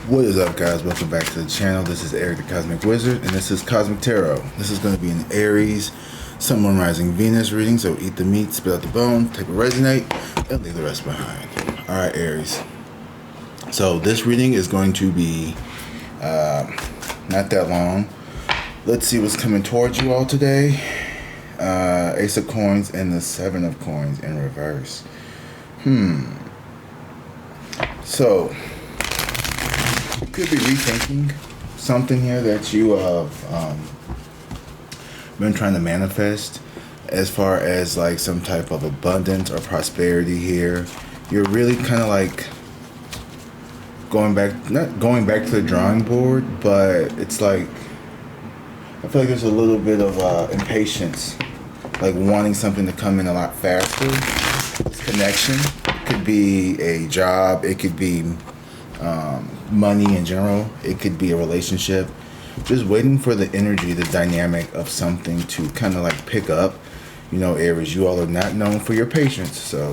What is up, guys? Welcome back to the channel. This is Eric the Cosmic Wizard, and this is Cosmic Tarot. This is going to be an Aries, Sun, Moon, Rising, Venus reading, so eat the meat, spit out the bone, take what resonate, and leave the rest behind. Alright, Aries. So this reading is going to be not that long. Let's see what's coming towards you all today. Ace of Coins and the Seven of Coins in reverse. So you could be rethinking something here that you have been trying to manifest, as far as like some type of abundance or prosperity here. You're really kind of like not going back to the drawing board, but it's like I feel like there's a little bit of impatience, like wanting something to come in a lot faster. This connection, it could be a job, it could be money in general, it could be a relationship. Just waiting for the energy, the dynamic of something to kind of like pick up. You know, Aries, you all are not known for your patience, so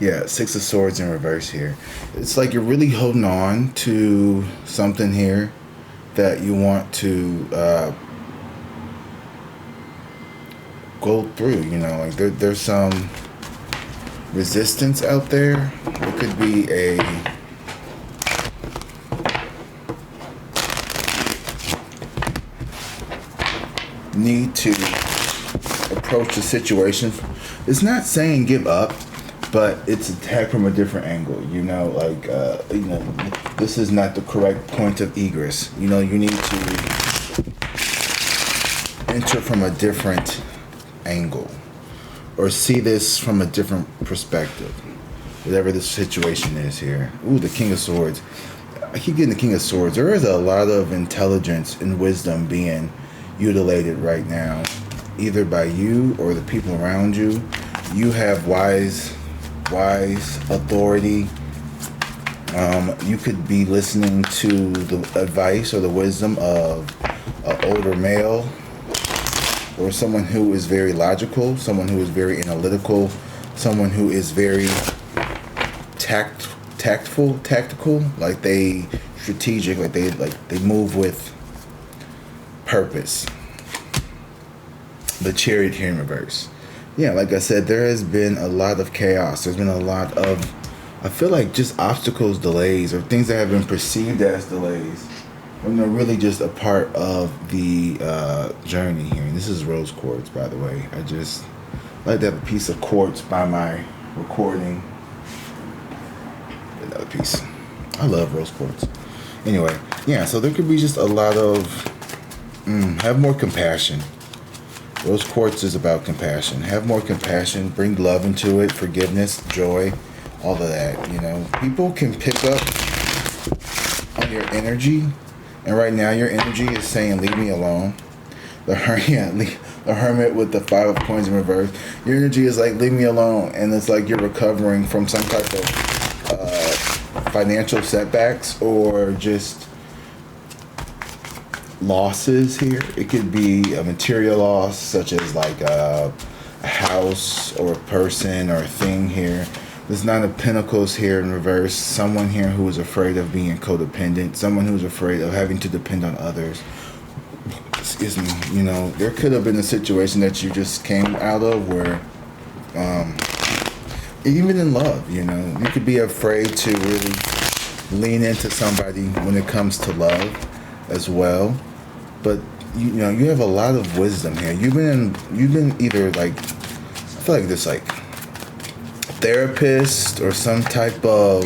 yeah, Six of Swords in reverse here. It's like you're really holding on to something here that you want to go through. You know, like there's some resistance out there. It could be a need to approach the situation. It's not saying give up, but it's attacked from a different angle. You know, like this is not the correct point of egress. You know, you need to enter from a different angle, or see this from a different perspective, whatever the situation is here. Ooh, the King of Swords. I keep getting the King of Swords. There is a lot of intelligence and wisdom being utilized right now, either by you or the people around you. You have wise authority. You could be listening to the advice or the wisdom of an older male, or someone who is very logical, someone who is very analytical, someone who is very tactical, like they strategic, like they move with purpose. The Chariot here in reverse. Yeah, like I said, there has been a lot of chaos. There's been a lot of, I feel like, just obstacles, delays, or things that have been perceived as delays, when they're really just a part of the journey here. And this is rose quartz, by the way. I just like to have a piece of quartz by my recording. Another piece. I love rose quartz. Anyway, yeah, so there could be just a lot of, have more compassion. Rose quartz is about compassion. Have more compassion. Bring love into it. Forgiveness, joy, all of that. You know, people can pick up on your energy. And right now, your energy is saying, leave me alone. The Hermit with the Five of Coins in reverse. Your energy is like, leave me alone. And it's like you're recovering from some type of financial setbacks, or just losses here. It could be a material loss, such as like a house or a person or a thing here. There's Nine of Pentacles here in reverse. Someone here who is afraid of being codependent. Someone who's afraid of having to depend on others. Excuse me. You know, there could have been a situation that you just came out of where, even in love, you know, you could be afraid to really lean into somebody when it comes to love as well. But you know, you have a lot of wisdom here. You've been either like, I feel like this like therapist or some type of,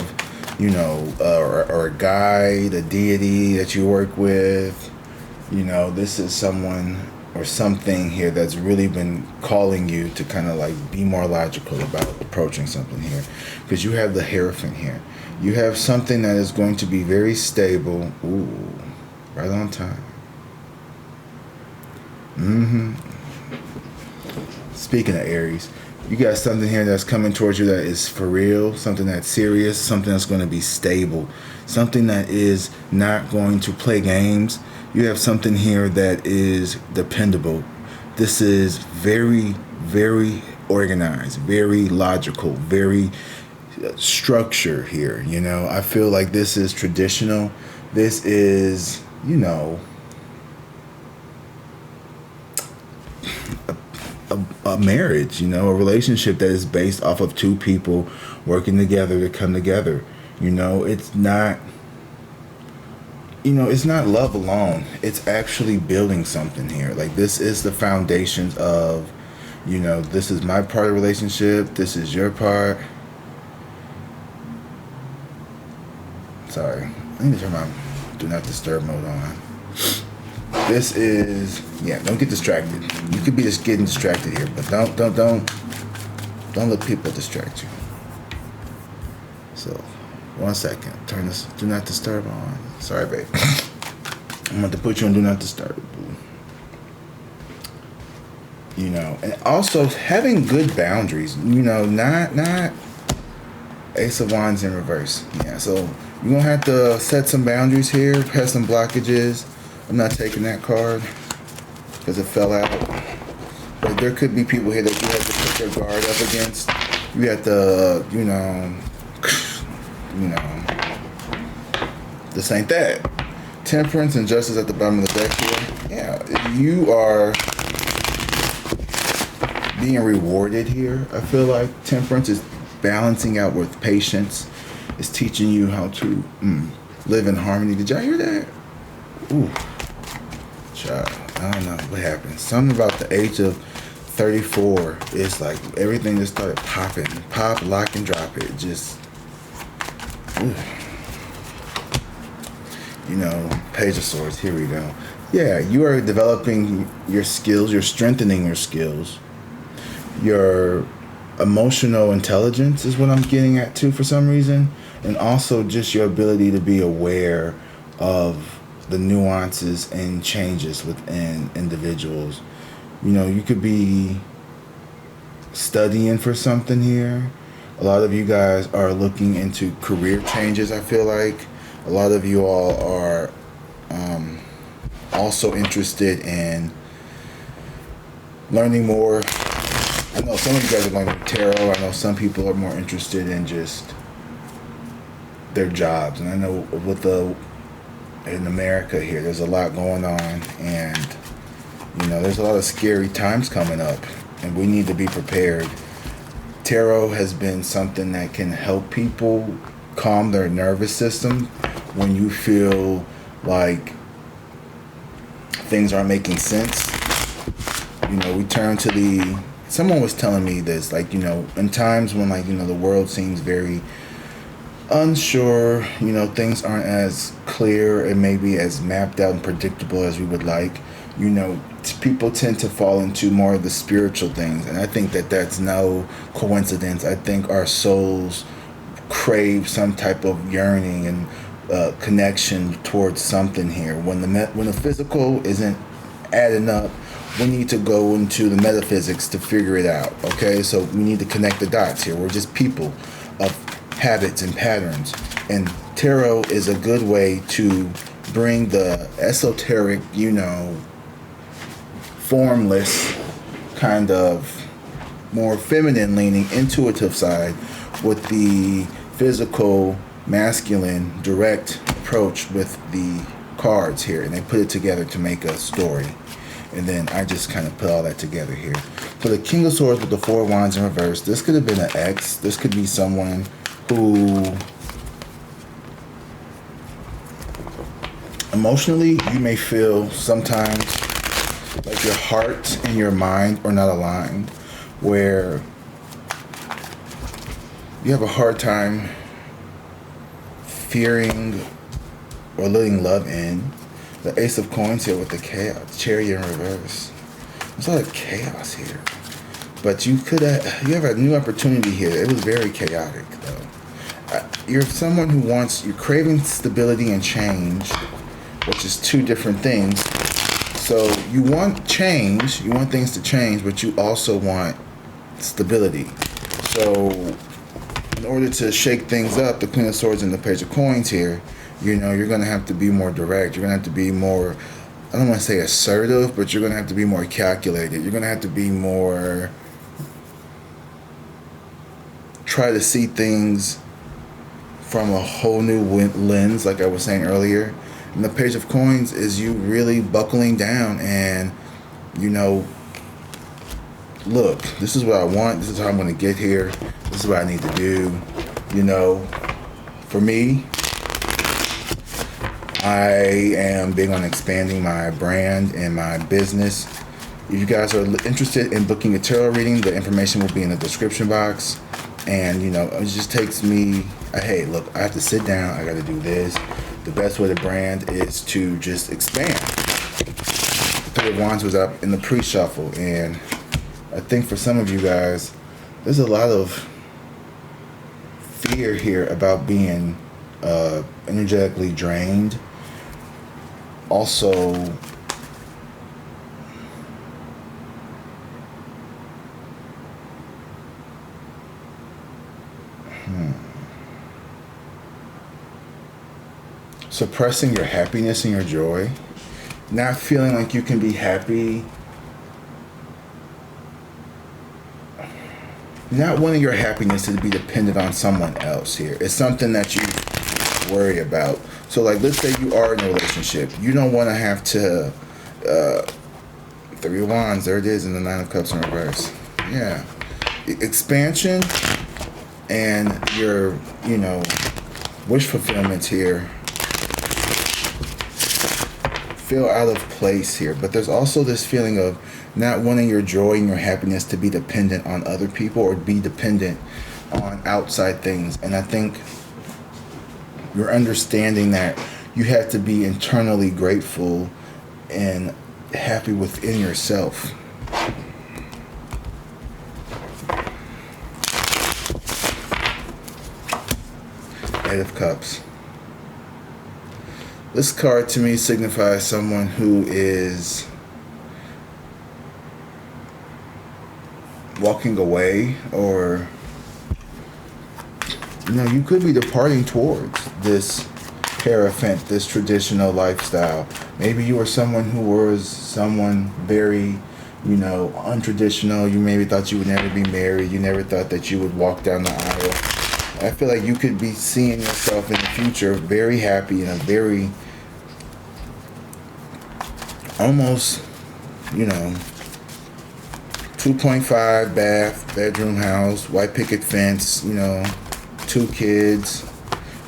you know, or a guide, a deity that you work with. You know, this is someone or something here that's really been calling you to kind of like be more logical about approaching something here, because you have the Hierophant here. You have something that is going to be very stable. Ooh, right on time. Speaking of Aries, you got something here that's coming towards you that is for real, something that's serious, something that's going to be stable, something that is not going to play games. You have something here that is dependable. This is very, very organized, very logical, very structure here. You know, I feel like this is traditional. This is, you know, a marriage, you know, a relationship that is based off of two people working together to come together. You know, it's not, you know, it's not love alone. It's actually building something here. Like, this is the foundations of, you know, this is my part of the relationship. This is your part. Sorry. I need to turn my do not disturb mode on. This is, yeah, don't get distracted. You could be just getting distracted here, but don't let people distract you. So, 1 second. Turn this do not disturb on. Sorry, babe. I'm going to put you on do not disturb. You know, and also having good boundaries. You know, not Ace of Wands in reverse. Yeah, so you're going to have to set some boundaries here, have some blockages. I'm not taking that card because it fell out. But there could be people here that you have to put your guard up against. You have to, you know, this ain't that. Temperance and Justice at the bottom of the deck here. Yeah, you are being rewarded here. I feel like Temperance is balancing out with patience. It's teaching you how to live in harmony. Did y'all hear that? Ooh. Child, I don't know what happened. Something about the age of 34 is like everything just started popping. Pop, lock, and drop it. Just, ooh. You know, Page of Swords. Here we go. Yeah, you are developing your skills. You're strengthening your skills. Your emotional intelligence is what I'm getting at too for some reason. And also just your ability to be aware of the nuances and changes within individuals. You know, you could be studying for something here. A lot of you guys are looking into career changes, I feel like. A lot of you all are also interested in learning more. I know some of you guys are learning tarot. I know some people are more interested in just their jobs. And I know with in America here, there's a lot going on, and you know, there's a lot of scary times coming up, and we need to be prepared. Tarot has been something that can help people calm their nervous system when you feel like things aren't making sense. You know, we turn to someone was telling me this, like, you know, in times when, like, you know, the world seems very unsure, you know, things aren't as clear and maybe as mapped out and predictable as we would like, you know, people tend to fall into more of the spiritual things. And I think that that's no coincidence. I think our souls crave some type of yearning and connection towards something here. When the physical isn't adding up, we need to go into the metaphysics to figure it out. Okay, so we need to connect the dots here. We're just people of habits and patterns, and tarot is a good way to bring the esoteric, you know, formless, kind of more feminine leaning, intuitive side with the physical, masculine, direct approach with the cards here, and they put it together to make a story. And then I just kind of put all that together here. For the King of Swords with the Four of Wands in reverse, this could have been an ex. This could be someone who emotionally you may feel sometimes like your heart and your mind are not aligned, where you have a hard time fearing or letting love in. The Ace of Coins here with the chaos, Chariot in reverse. There's a lot of chaos here, but you have a new opportunity here. It was very chaotic though. You're someone who you're craving stability and change, which is two different things. So you want change, you want things to change, but you also want stability. So in order to shake things up, the Queen of Swords and the Page of Coins here, you know, you're going to have to be more direct. You're going to have to be more, I don't want to say assertive, but you're going to have to be more calculated. You're going to have to be more try to see things from a whole new lens, like I was saying earlier. And the Page of Coins is you really buckling down and, you know, look, this is what I want. This is how I'm going to get here. This is what I need to do. You know, for me, I am big on expanding my brand and my business. If you guys are interested in booking a tarot reading, the information will be in the description box. And, you know, it just takes me, hey, look, I have to sit down. I got to do this. The best way to brand is to just expand. The Three of Wands was up in the pre-shuffle. And I think for some of you guys, there's a lot of fear here about being energetically drained. Also, suppressing your happiness and your joy, not feeling like you can be happy, not wanting your happiness to be dependent on someone else here. It's something that you worry about. So like, let's say you are in a relationship. You don't want to have to, Three of Wands, there it is in the Nine of Cups in reverse. Yeah. Expansion and your, you know, wish fulfillment here feel out of place here. But there's also this feeling of not wanting your joy and your happiness to be dependent on other people or be dependent on outside things. And I think you're understanding that you have to be internally grateful and happy within yourself. Eight of Cups. This card to me signifies someone who is walking away, or, you know, you could be departing towards this Hierophant, this traditional lifestyle. Maybe you were someone who was someone very, you know, untraditional. You maybe thought you would never be married. You never thought that you would walk down the aisle. I feel like you could be seeing yourself in the future very happy in a very almost, you know, 2.5 bedroom house, white picket fence, you know, 2 kids,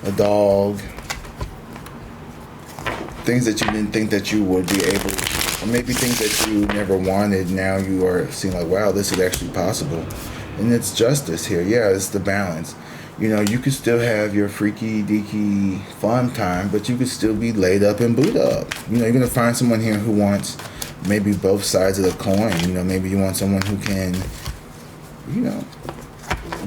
a dog, things that you didn't think that you would be able, or maybe things that you never wanted. Now you are seeing like, wow, this is actually possible. And it's justice here. Yeah, it's the balance. You know, you could still have your freaky deaky fun time, but you could still be laid up and booed up. You know, you're going to find someone here who wants maybe both sides of the coin. You know, maybe you want someone who can, you know,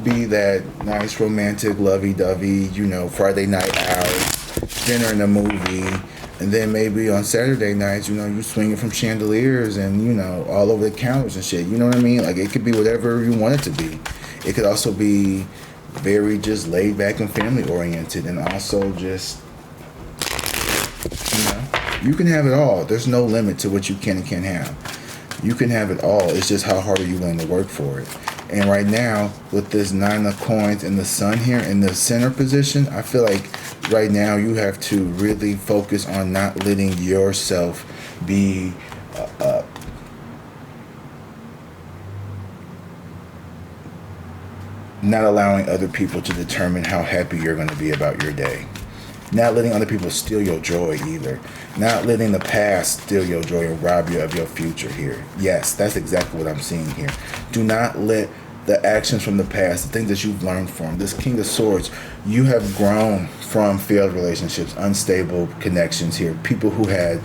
be that nice romantic lovey-dovey, you know, Friday night out, dinner and a movie, and then maybe on Saturday nights, you know, you swinging from chandeliers and, you know, all over the counters and shit. You know what I mean? Like, it could be whatever you want it to be. It could also be very just laid back and family oriented, and also just, you know, you can have it all. There's no limit to what you can and can't have. You can have it all. It's just how hard are you willing to work for it. And right now, with this Nine of Coins and the Sun here in the center position, I feel like right now you have to really focus on not letting yourself be not allowing other people to determine how happy you're going to be about your day. Not letting other people steal your joy either. Not letting the past steal your joy and rob you of your future here. Yes, that's exactly what I'm seeing here. Do not let the actions from the past, the things that you've learned from, this King of Swords, you have grown from failed relationships, unstable connections here, people who had,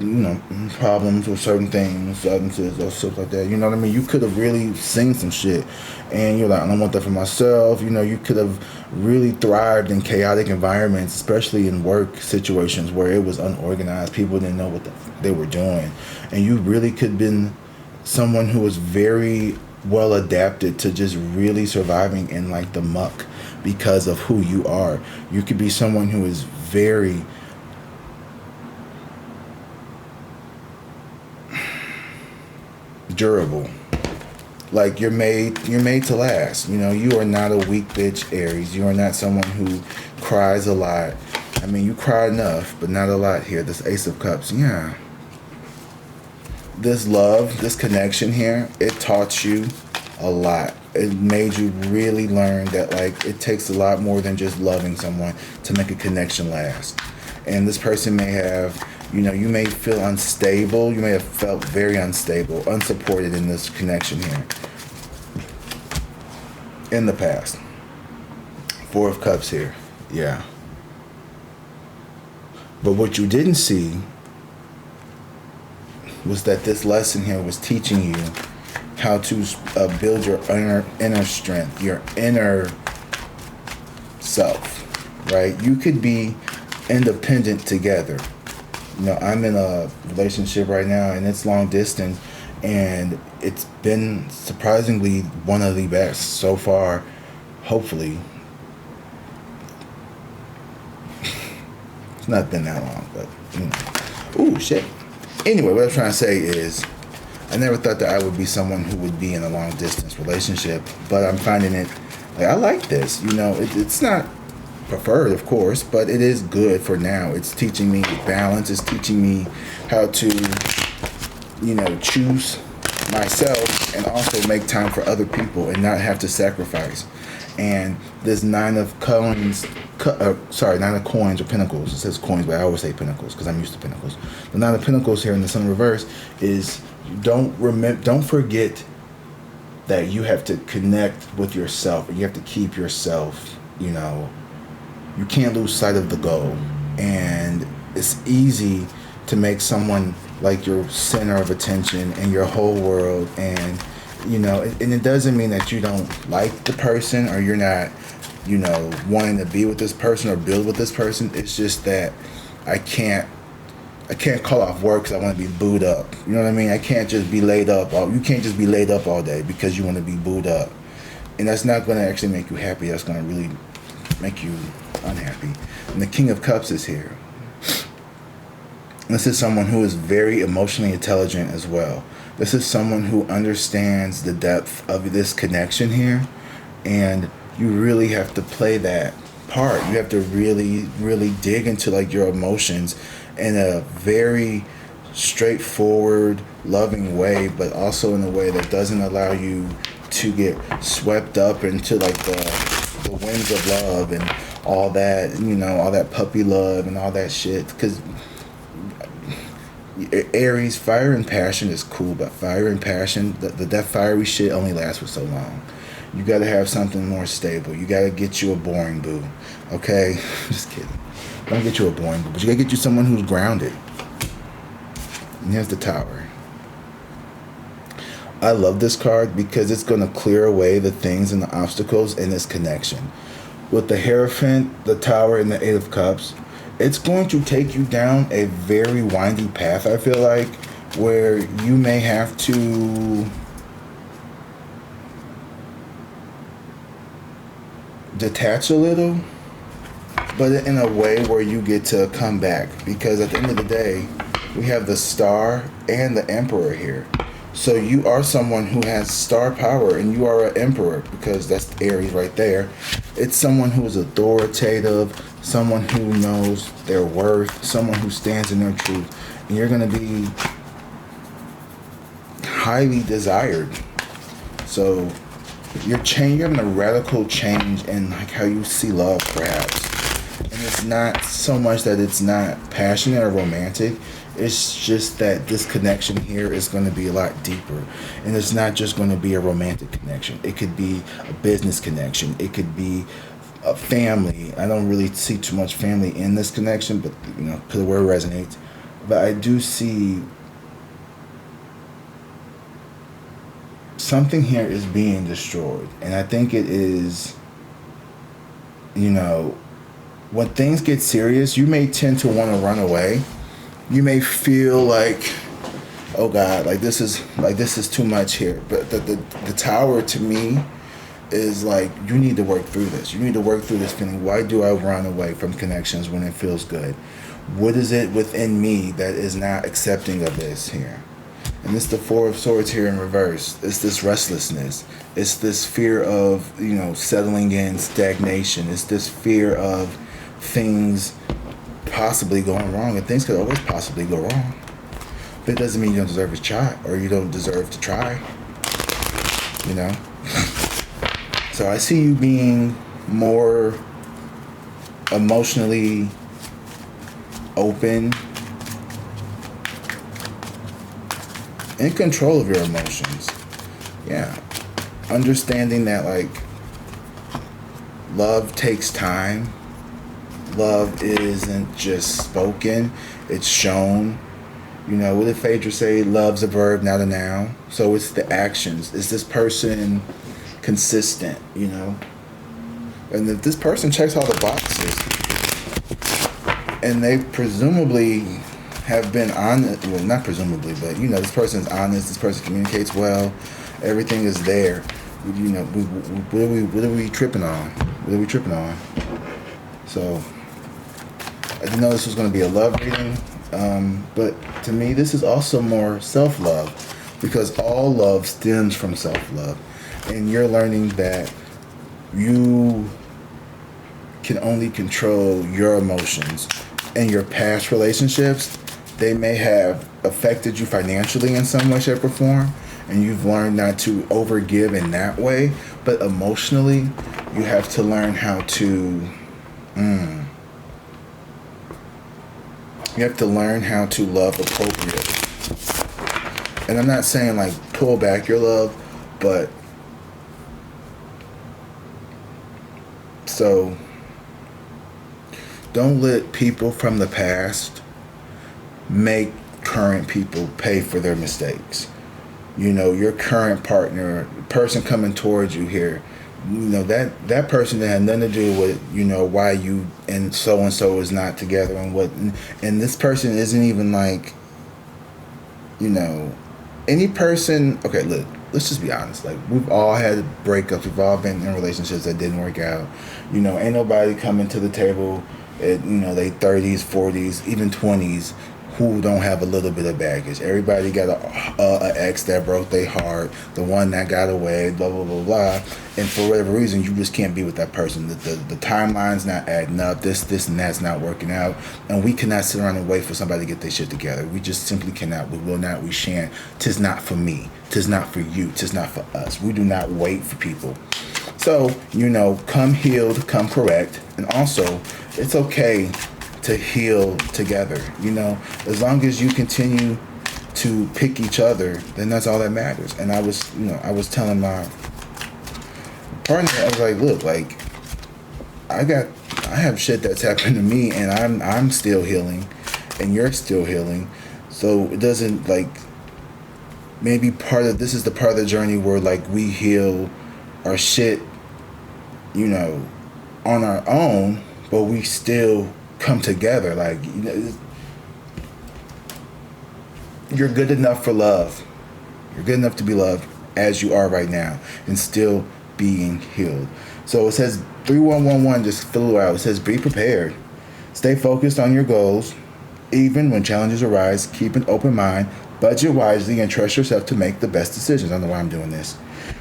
you know, problems with certain things, substances or stuff like that. You know what I mean? You could have really seen some shit, and you're like, I don't want that for myself. You know, you could have really thrived in chaotic environments, especially in work situations where it was unorganized. People didn't know what they were doing, and you really could have been someone who was very well adapted to just really surviving in like the muck because of who you are. You could be someone who is very durable, like you're made to last. You know, you are not a weak bitch, Aries. You are not someone who cries a lot. I mean, you cry enough, but not a lot here. This Ace of Cups, yeah. This love, this connection here, it taught you a lot. It made you really learn that, like, it takes a lot more than just loving someone to make a connection last. And this person may have, you know, you may feel unstable. You may have felt very unstable, unsupported in this connection here in the past. Four of Cups here, yeah. But what you didn't see was that this lesson here was teaching you how to build your inner strength, your inner self, right? You could be independent together. You know, I'm in a relationship right now, and it's long distance, and it's been surprisingly one of the best so far. Hopefully, it's not been that long, but you know. Ooh, shit. Anyway, what I'm trying to say is, I never thought that I would be someone who would be in a long distance relationship, but I'm finding it, like, I like this. You know, it's not preferred, of course, but it is good for now. It's teaching me balance. It's teaching me how to, you know, choose myself and also make time for other people and not have to sacrifice. And this Nine of Coins, Nine of Coins or Pentacles. It says coins, but I always say Pentacles because I'm used to Pentacles. The Nine of Pentacles here in the Sun reverse is, don't forget that you have to connect with yourself. You have to keep yourself, you know, you can't lose sight of the goal. And it's easy to make someone like your center of attention and your whole world. And, you know, and it doesn't mean that you don't like the person or you're not, you know, wanting to be with this person or build with this person. It's just that I can't call off work because I want to be booed up. You know what I mean? I can't just be laid up. You can't just be laid up all day because you want to be booed up. And that's not going to actually make you happy. That's going to really make you unhappy. And the King of Cups is here. This is someone who is very emotionally intelligent as well. This is someone who understands the depth of this connection here. And you really have to play that part. You have to really, really dig into, like, your emotions in a very straightforward, loving way, but also in a way that doesn't allow you to get swept up into, like, the winds of love and all that, you know, all that puppy love and all that shit. Because Aries, fire and passion is cool, but fire and passion, that fiery shit only lasts for so long. You got to have something more stable. You got to get you a boring boo, okay? Just kidding. Don't get you a boring boo, but you got to get you someone who's grounded. And here's the Tower. I love this card because it's going to clear away the things and the obstacles in this connection. With the Hierophant, the Tower, and the Eight of Cups, it's going to take you down a very windy path, I feel like, where you may have to detach a little, but in a way where you get to come back. Because at the end of the day, we have the Star and the Emperor here. So you are someone who has star power, and you are an emperor, because that's Aries right there. It's someone who is authoritative, someone who knows their worth, someone who stands in their truth. And you're going to be highly desired. So you're having a radical change in, like, how you see love, perhaps. And it's not so much that it's not passionate or romantic. It's just that this connection here is going to be a lot deeper. And it's not just going to be a romantic connection. It could be a business connection. It could be a family. I don't really see too much family in this connection, but, you know, because the word resonates. But I do see something here is being destroyed. And I think it is, you know, when things get serious, you may tend to want to run away. You may feel like, oh God, like this is too much here. But the Tower, to me, is like, you need to work through this. You need to work through this feeling. Why do I run away from connections when it feels good? What is it within me that is not accepting of this here? And it's the Four of Swords here in reverse. It's this restlessness. It's this fear of, settling in, stagnation. It's this fear of things possibly going wrong. And things could always possibly go wrong. But it doesn't mean you don't deserve a try, or you don't deserve to try. So I see you being more emotionally open, in control of your emotions. Yeah. Understanding that, like, love takes time. Love isn't just spoken, it's shown. What did Phaedra say? Love's a verb, not a noun. So it's the actions. Is this person consistent, And if this person checks all the boxes, and they presumably have been honest, well, not presumably, but this person's honest, this person communicates well, everything is there. What are we tripping on? What are we tripping on? So I didn't know this was going to be a love reading, but to me this is also more self-love, because all love stems from self-love, and you're learning that you can only control your emotions. And your past relationships, they may have affected you financially in some way, shape, or form, and you've learned not to overgive in that way. But emotionally, you have to learn how to. You have to learn how to love appropriately. And I'm not saying like pull back your love, but so don't let people from the past make current people pay for their mistakes. Your current partner, person coming towards you here, that person that had nothing to do with, why you and so is not together, and this person isn't even like, any person. Okay, look, let's just be honest. Like, we've all had breakups, we've all been in relationships that didn't work out. Ain't nobody coming to the table at they 30s, 40s, even 20s, who don't have a little bit of baggage. Everybody got a ex that broke their heart, the one that got away, blah blah blah blah, and for whatever reason you just can't be with that person. The timeline's not adding up. This and that's not working out, and we cannot sit around and wait for somebody to get their shit together. We just simply cannot. We will not. We shan't. 'Tis not for me. 'Tis not for you. 'Tis not for us. We do not wait for people. So come healed, come correct, and also it's okay to heal together. As long as you continue to pick each other, then that's all that matters. And I was telling my partner, I was like, look, like I have shit that's happened to me, and I'm still healing, and you're still healing. So it doesn't, like, maybe this is the part of the journey where like we heal our shit, on our own, but we still come together. Like, you're good enough for love. You're good enough to be loved as you are right now and still being healed. So it says 3111, just fill it out. It says be prepared. Stay focused on your goals. Even when challenges arise, keep an open mind, budget wisely, and trust yourself to make the best decisions. I don't know why I'm doing this.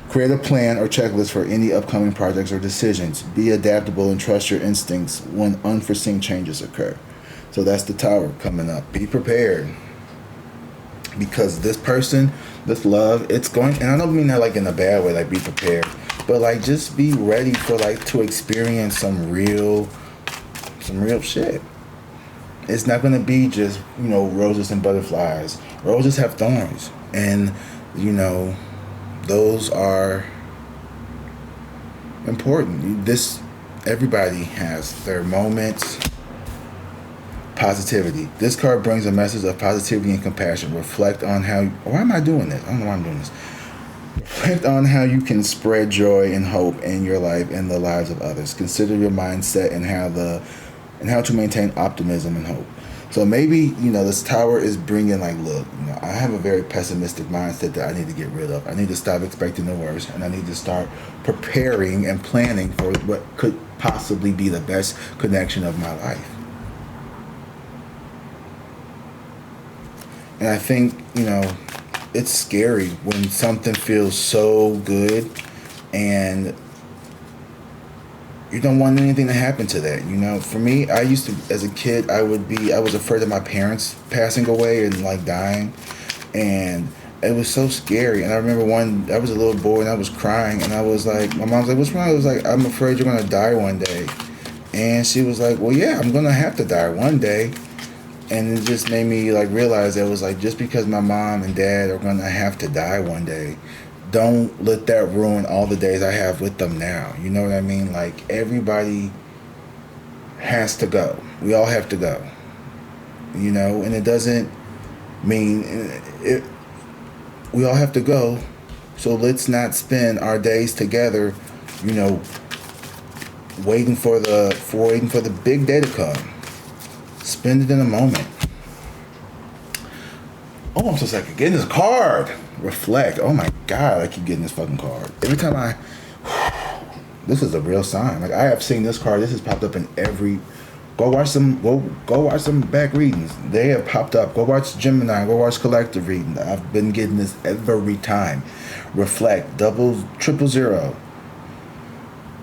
Create a plan or checklist for any upcoming projects or decisions. Be adaptable and trust your instincts when unforeseen changes occur. So that's the Tower coming up. Be prepared. Because this person, this love, it's going, and I don't mean that like in a bad way, like be prepared, but like just be ready for like to experience some real shit. It's not going to be just, roses and butterflies. Roses have thorns, and those are important. Everybody has their moments. Positivity. This card brings a message of positivity and compassion. Reflect on how. Why am I doing this? I don't know why I'm doing this. Reflect on how you can spread joy and hope in your life and the lives of others. Consider your mindset and how to maintain optimism and hope. So maybe, this Tower is bringing like, look, I have a very pessimistic mindset that I need to get rid of. I need to stop expecting the worst, and I need to start preparing and planning for what could possibly be the best connection of my life. And I think, it's scary when something feels so good and you don't want anything to happen to that, you know. For me, I used to, as a kid, I was afraid of my parents passing away and like dying, and it was so scary. And I remember I was a little boy and I was crying, and I was like, my mom's like, "What's wrong?" I was like, "I'm afraid you're gonna die one day," and she was like, "Well, yeah, I'm gonna have to die one day." And it just made me like realize that it was like, just because my mom and dad are gonna have to die one day, don't let that ruin all the days I have with them now. You know what I mean? Like, everybody has to go. We all have to go. You know, and it doesn't mean it. We all have to go. So let's not spend our days together, you know, waiting for the big day to come. Spend it in a moment. Oh, I'm so sick of getting this card. Reflect. Oh my God, I keep getting this fucking card. Every time this is a real sign. Like, I have seen this card. This has popped up in every. Go watch some back readings. They have popped up. Go watch Gemini. Go watch collective reading. I've been getting this every time. Reflect. 000.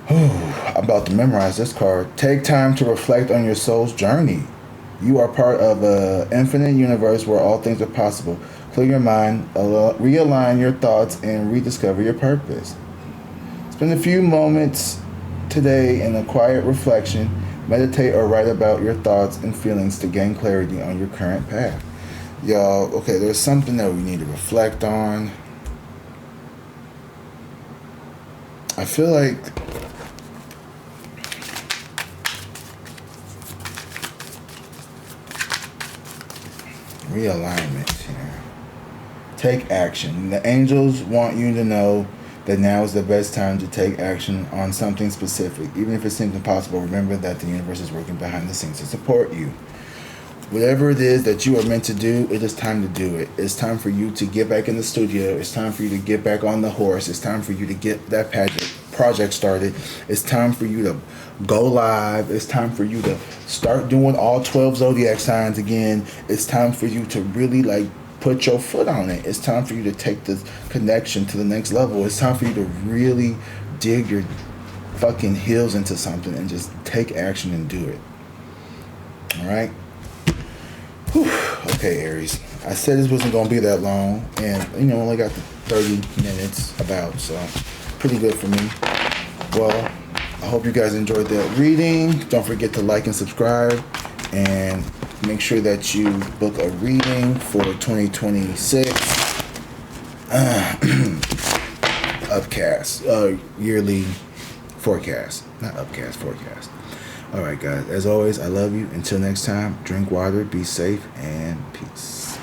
I'm about to memorize this card. Take time to reflect on your soul's journey. You are part of an infinite universe where all things are possible. Clear your mind, realign your thoughts, and rediscover your purpose. Spend a few moments today in a quiet reflection. Meditate or write about your thoughts and feelings to gain clarity on your current path. Y'all, okay, there's something that we need to reflect on. I feel like realignment here. Take action. The angels want you to know that now is the best time to take action on something specific. Even if it seems impossible, remember that the universe is working behind the scenes to support you. Whatever it is that you are meant to do, it is time to do it. It's time for you to get back in the studio. It's time for you to get back on the horse. It's time for you to get that project started. It's time for you to go live. It's time for you to start doing all 12 zodiac signs again. It's time for you to really like put your foot on it. It's time for you to take this connection to the next level. It's time for you to really dig your fucking heels into something and just take action and do it. All right? Whew. Okay, Aries. I said this wasn't going to be that long, and, you know, only got the 30 minutes about, so pretty good for me. Well, I hope you guys enjoyed that reading. Don't forget to like and subscribe, and make sure that you book a reading for 2026 upcast, yearly forecast. Not upcast, forecast. All right, guys. As always, I love you. Until next time, drink water, be safe, and peace.